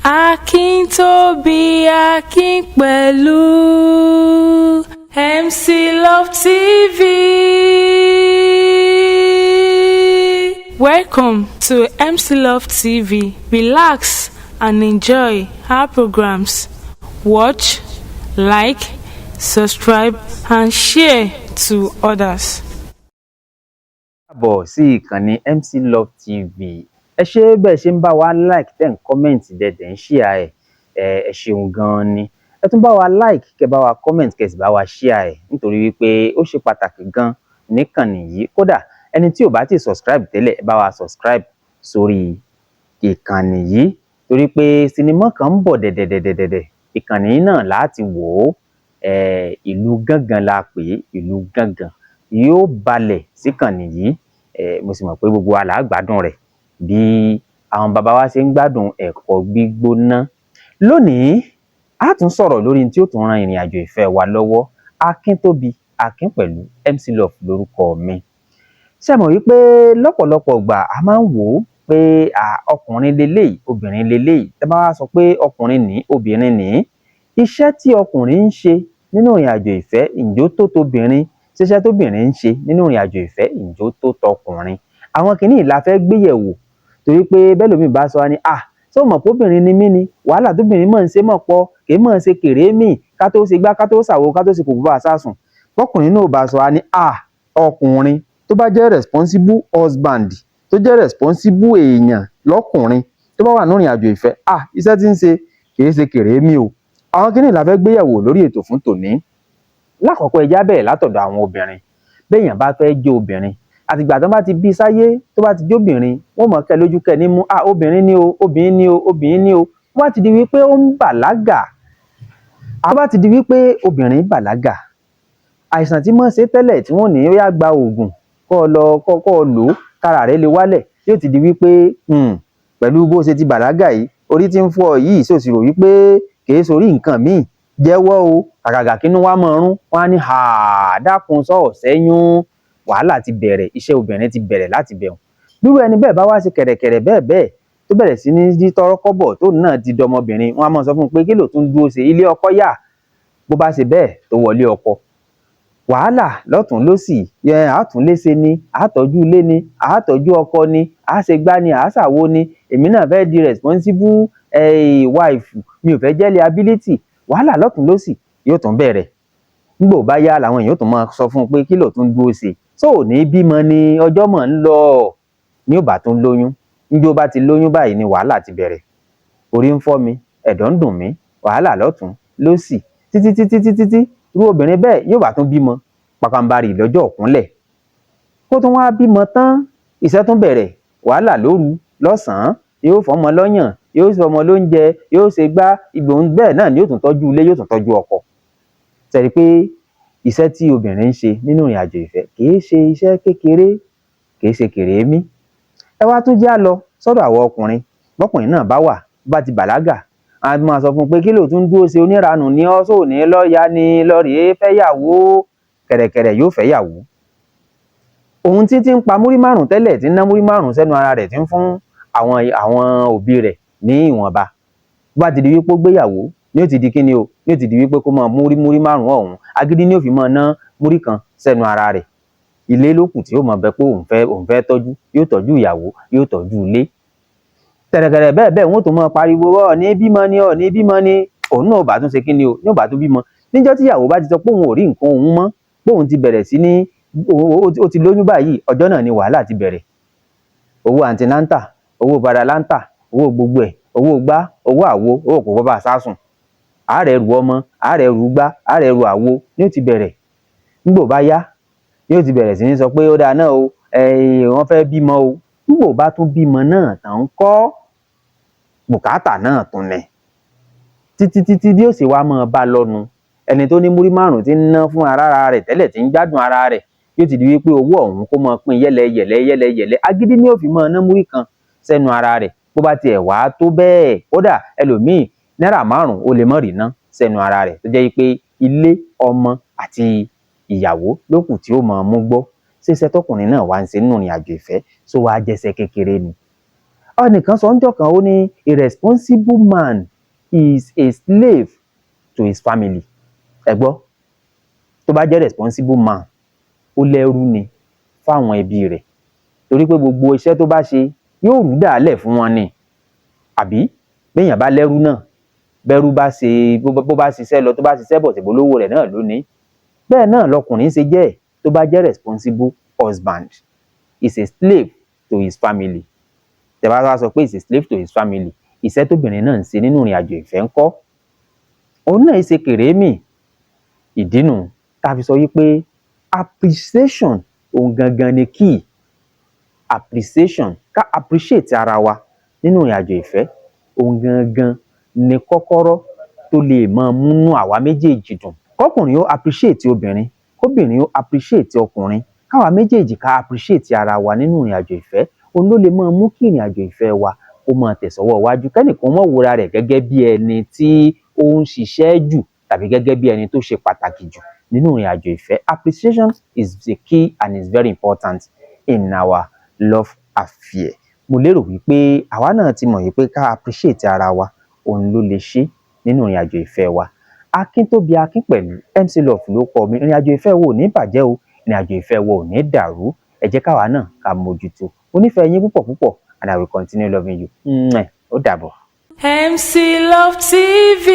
Akintobi Akinpẹ̀lú MC Love TV. Welcome to MC Love TV. Relax and enjoy our programs. Watch, like, subscribe and share to others. Káàbọ̀ sí ìkànnì MC Love TV. Ẹ ṣé bẹ́ẹ̀ ṣe ń bá wa like ten comment dẹ̀dẹ̀ ń share ẹ ṣeun gan-an ni. Ẹ tún bá wa like kẹ́ bá wa comment kẹ́ sì bá wa share nítorí wípé ó ṣe pàtàkì gan níkànnì yìí. Kódà ẹni tí ò bá ti subscribe tẹ́lẹ̀ ẹ bá wa subscribe sórí ìkànnì yìí torí pé sinimá kan ń bọ̀ dẹ̀dẹ̀dẹ̀dẹ̀dẹ̀ ìkànnì yìí náà láti wò ó. Ìlú Gángan la pè é, ìlú Gángan yóò balẹ̀ síkànnì yìí. Mo sì mọ̀ pé gbogbo wa là á gbádùn rẹ̀ bí àwọn bàbá wa ṣe ń gbádùn ẹ̀kọ́ gbígbóná. Lónìí a tún sọ̀rọ̀ lórí tí ó tún ran ìrìn àjò ìfẹ́ wa lọ́wọ́. Akintobi Akinpẹ̀lú MC Love lórúkọ mi. Ṣé mọ̀ wípé lọ́pọ̀lọpọ̀ ìgbà a máa ń wò ó pé ọkùnrin leléyìí obìnrin leléyìí. Tẹ́ bá wá sọ pé ọkùnrin ní obìnrin ní, iṣẹ́ tí ọkùnrin ń ṣe nínú ìrìn àjò ìfẹ́ ǹjọ́ tó tóbìnrin, ṣiṣẹ́ tóbìnrin ń ṣe nínú ìrìn àjò ìfẹ́ ǹjọ́ tó tọkùnrin. Àwọn kìíní la fẹ́ gbé yẹ̀wò torí pé bẹ́lòmíì bá sọ wá ní ṣé o mọ̀ pé obìnrin ni mí ni, wàhálà tóbìnrin mọ̀ ń ṣe mọ̀ pọ̀, kì í mọ̀ ń ṣe kèrè mí ká tó ṣe gbá ká tó ṣàwo ká tó ṣe kò bá sásùn. Bọ́kùnrin náà bá sọ wá ní ọkùnrin tó bá jẹ́ responsible husband tó jẹ́ responsible èèyàn lọ́kùnrin tó bá wà nínú ìrìn àjò ìfẹ́ iṣẹ́ tí ń ṣe kì í ṣe kèrè mí o. Àwọn kìíní la fẹ́ gbé yẹ̀wò lórí ètò fún tòní. Lákọ̀ọ́kọ́ ẹ já bẹ̀rẹ̀ látọ̀dọ̀ àwọn obìnrin. Béèyàn bá fẹ́ jẹ́ obìnrin àtìgbà tó bá ti bí sáyé tó bá ti jóbìnrin wọ́n mọ̀ kẹ́ lójú kẹ́ ní mú obìnrin ni o, obìnrin ni o, obìnrin ni o. Wọ́n bá ti di wípé ó ń bàlágà, àwọn bá ti di wípé obìnrin bàlágà, àìsàn tí mọ̀ ṣe tẹ́lẹ̀ tí wọ́n ní ó yá gba oògùn kọ́ lò ó kára rẹ̀ lè wálẹ̀ yóò ti di wípé pẹ̀lú bó ṣe ti bàlágà yìí orí tí ń fọ́ yìí ṣòṣìrò wípé kìí sórí nǹkan míì jẹ́wọ́ o àgàgà kínú wa mọ̀ ọ̀run wọn á ní dákun sọ̀ọ̀ sẹ́yún. Wàhálà ti bẹ̀rẹ̀, iṣẹ́ obìnrin ti bẹ̀rẹ̀ láti bẹ̀rù. Bírú ẹni bẹ́ẹ̀ bá wá ṣe kẹ̀rẹ̀kẹ̀rẹ̀ bẹ́ẹ̀ tó bẹ̀rẹ̀ sí ní dí tọrọ kọ́bọ̀ tó náà di dọmọbìnrin wọn á mọ̀ sọ fún un pé kí ló tún dúró ṣe, ilé ọkọ yá. Bó bá ṣe bẹ́ẹ̀ tó wọlé ọkọ, wàhálà lọ́tùn lósì àtúnléṣe ni, àtọ́jú ilé ni, àtọ́jú ọkọ ni, àṣegbá ni, àṣàwo ni, èmi náà fẹ́ di responsible wife, mi ò fẹ́ jẹ́ liability. Wàhálà lọ́tùn lósì yóò tún bẹ̀rẹ̀. Nígbà bá yá làwọn èèyàn tún máa sọ fún un pé kí ló tún dúró ṣe, tó ní bímọ ni ọjọ́ mọ̀ ń lọ ní ò bá tún lóyún. Níjó bá ti lóyún báyìí ni wàhálà ti bẹ̀rẹ̀. Orí ń fọ́ mi, ẹ̀dọ̀ ń dùn mí, wàhálà lọ́tùn lósì títí irú obìnrin bẹ́ẹ̀ yóò bá tún bímọ pàpàǹbarì lọ́jọ́ òkúnlẹ̀. Kó tún wá bímọ tán iṣẹ́ tún bẹ̀rẹ̀, wàhálà lóru lọ́sàn-án, yóò fọmọ lọ́yàn, yóò fọmọ lóúnjẹ, yóò ṣe gbá ìgbòhùn bẹ́ẹ̀ náà ni yóò tún tọ́jú ilé, yóò tún tọ́jú ọkọ. Ṣẹ̀rí pé iṣẹ́ tí obìnrin ń ṣe nínú ìrìn àjò ìfẹ́ kìí ṣe iṣẹ́ kékeré, kìí ṣe kèrè mí. Ẹ wá tún já lọ sọ́dọ̀ àwọn ọkùnrin. Bọ́kùnrin náà bá ti bàlágà a máa sọ fún un pé kí ló tún dúró ṣe, oníranù ní ọ́ sóò ní lọ́ọ̀yà ni lọ́ọ̀rì fẹ́yàwó. Kẹ̀rẹ̀kẹ̀rẹ̀ yóò fẹ́yàwó. Òun tí ń pa múrí márùn tẹ́lẹ̀ tí ń ná múrí márùn sẹ́nu ara rẹ̀ tí ń fún àwọn òbí rẹ̀ ní ìwọ̀nba. Bá ti di wípé ó gbéyàwó ní ó ti di kíni o, ní ó ti di wípé kó máa múrí márùn ọ̀hún agídí ní ó fi máa ná múrí kan sẹ́nu ara rẹ̀. Ilé ló kù tí ó mọ̀ bẹ́ pé òun fẹ́ tọ́jú, yóò tọ́jú ìyàwó, yóò tọ́jú ilé. Kẹ̀rẹ̀kẹ̀rẹ̀ bẹ́ẹ̀ wọ́n tó máa pariwo ní bímọ ni òun náà ò bá tún ṣe kíni o, ní ò bá tún bímọ. Níjọ́ tí ìyàwó bá ti sọ pé òun ò rí nǹkan òun mọ́, pé òun ti bẹ̀rẹ̀ sí ní ó ti lóyún báyìí, ọjọ́ náà ni wàhálà ti bẹ̀rẹ̀. Owó antinanta, owó baralanta, owó gbogbo ẹ̀, owó gbá, owó àwo, owó kò bá sásùn. Àárẹ̀ ru ọmọ, àárẹ̀ ru gbá, àárẹ̀ ru àwo ni ó ti bẹ̀rẹ̀. Nígbà bá yá ni ó ti bẹ̀rẹ̀ sí ní sọ pé ó dáa náà o, wọ́n fẹ́ bímọ o. Nígbà bá tún bímọ náà tàn kọ́ bùkátà náà tún nẹ̀. Títí bí ó sì wá mọ́ bá lọ́nu. Ẹni tó ní múrí márùn tí ń ná fún ara rẹ̀ tẹ́lẹ̀ tí ń gbádùn ara rẹ̀ yóò ti di wípé owó ọ̀hún kó máa pín yẹ́lẹyẹ̀lẹ agídí ní ó fi máa ná múrí kan sẹ́nu ara rẹ̀. Bó bá tiẹ̀ wá tó bẹ́ẹ̀ kódà ẹlòmíì náírà márùn ó lè mọ̀ rí ná sẹ́nu ara rẹ̀ tó jẹ́ wípé ilé, ọmọ àti ìyàwó lókù tí ó máa mú gbọ́. Ṣé iṣẹ́ tọkùnrin náà wá ń ṣe nínú ìrìn àjò ìfẹ́ só wá jẹ́ṣẹ́ kékeré ni? ẹnìkan sọ ńjọ́ kan ó ní a responsible man is a slave to his family. ẹ gbọ́, tó bá jẹ́ responsible man ó lẹ́rú ni fáwọn ẹbí rẹ̀, torí pé gbogbo iṣẹ́ tó bá ṣe yóò rú dàálẹ̀ fún wọn ni. àbí béèyàn bá lẹ́rú náà, bẹ́rú bá ṣe bó bá ṣiṣẹ́ lọ tó bá ṣiṣẹ́ bọ̀ tìbó lówó rẹ̀ náà lónìí. bẹ́ẹ̀ náà lọkùnrin ṣe jẹ́ tó bá jẹ́ responsible husband is a slave to his family. tẹ́ bá wá sọ pé is a slave to his family, iṣẹ́ tóbìnrin náà ń ṣe nínú ìrìn àjò ìfẹ́ ńkọ́? òun náà ṣe kèrémì. ìdínú tá a fi sọ wípé appreciation òun gangan ni key. appreciation, ká appreciate ara wa nínú ìrìn àjò ìfẹ́, òun gangan ni kọ́kọ́rọ́ tó lè máa múnú àwa méjèèjì dùn. kọ́kùnrin ó appreciate obìnrin, kóbìnrin ó appreciate ọkùnrin, káwa méjèèjì ká appreciate ara wa nínú ìrìn àjò ìfẹ́, òun ló lè máa mú kí ìrìn àjò ìfẹ́ wa kó máa tẹ̀sọ́wọ́ iwájú. kẹ́nìkan mọ̀ wòra rẹ̀ gẹ́gẹ́ bí ẹni tí ó ń ṣiṣẹ́ jù tàbí gẹ́gẹ́ bí ẹni tó ṣe pàtàkì jù nínú ìrìn àjò ìfẹ́. Appreciation is the key and is very important in our love affair. mo lérò wípé àwa náà ti mọ̀ wípé ká appreciate ara wa òun ló lè ṣe nínú ìrìn àjò ìfẹ́ wa. Akíntóbi Akínpẹ̀lú MC Love ló kọ mi. ìrìn àjò ìfẹ́ wo ò ní bàjẹ́ o, ìrìn àjò ìfẹ́ wo ò ní dàrú. ẹ jẹ́ káwa náà ká mójútó. mo nífẹ̀ẹ́ yín púpọ̀ púpọ̀ and I will continue loving you. ó dàbọ̀. MC Love TV.